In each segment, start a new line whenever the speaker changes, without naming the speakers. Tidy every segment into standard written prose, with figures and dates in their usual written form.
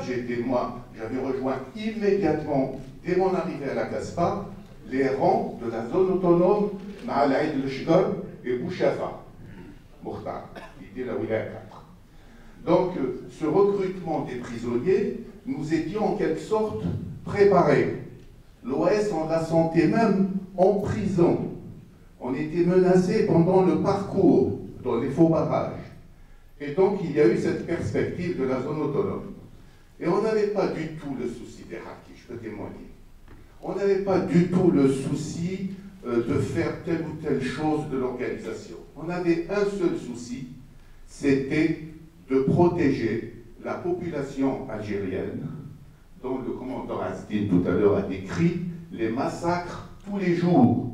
j'avais rejoint immédiatement, dès mon arrivée à la Casbah, les rangs de la zone autonome Ma'al-Aïd el-Shgar et Bouchafa, Mokhtar, qui était la wilaya 4. Donc, ce recrutement des prisonniers, nous étions en quelque sorte préparés. L'OS, on la sentait même en prison. On était menacés pendant le parcours, dans les faux barrages. Et donc, il y a eu cette perspective de la zone autonome. Et on n'avait pas du tout le souci des Harkis, je peux témoigner. On n'avait pas du tout le souci de faire telle ou telle chose de l'organisation. On avait un seul souci, c'était de protéger la population algérienne, dont le commandant Azdine tout à l'heure a décrit les massacres tous les jours.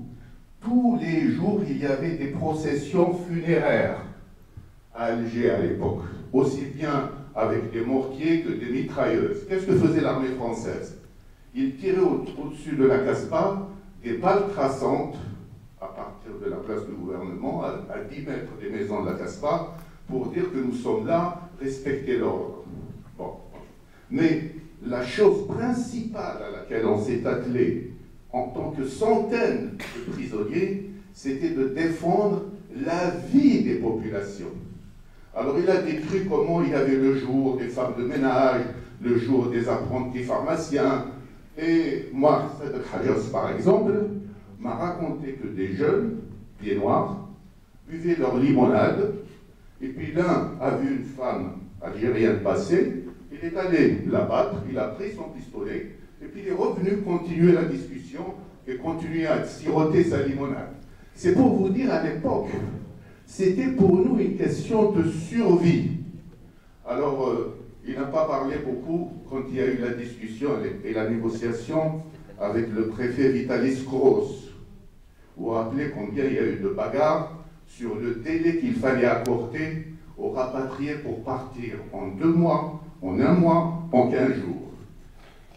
Tous les jours, il y avait des processions funéraires à Alger à l'époque, aussi bien avec des mortiers que des mitrailleuses. Qu'est-ce que faisait l'armée française? Il tirait au-dessus de la Casbah des balles traçantes à partir de la place du gouvernement, à 10 mètres des maisons de la Casbah, pour dire que nous sommes là, respecter l'ordre. Bon. Mais la chose principale à laquelle on s'est attelé en tant que centaines de prisonniers, c'était de défendre la vie des populations. Alors il a décrit comment il y avait le jour des femmes de ménage, le jour des apprentis pharmaciens. Et moi, Sadek Hajos, par exemple, m'a raconté que des jeunes, pieds noirs, buvaient leur limonade, et puis l'un a vu une femme algérienne passer, il est allé la battre, il a pris son pistolet, et puis il est revenu continuer la discussion et continuer à siroter sa limonade. C'est pour vous dire, à l'époque, c'était pour nous une question de survie. Alors, il n'a pas parlé beaucoup quand il y a eu la discussion et la négociation avec le préfet Vitalis Kroos. Vous vous rappelez combien il y a eu de bagarres sur le délai qu'il fallait accorder aux rapatriés pour partir en 2 mois, en 1 mois, en 15 jours.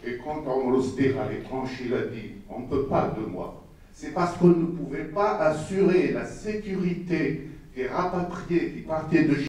Et quand Omar Oustir avait tranché, il a dit, on ne peut pas 2 mois. C'est parce qu'on ne pouvait pas assurer la sécurité des rapatriés qui partaient de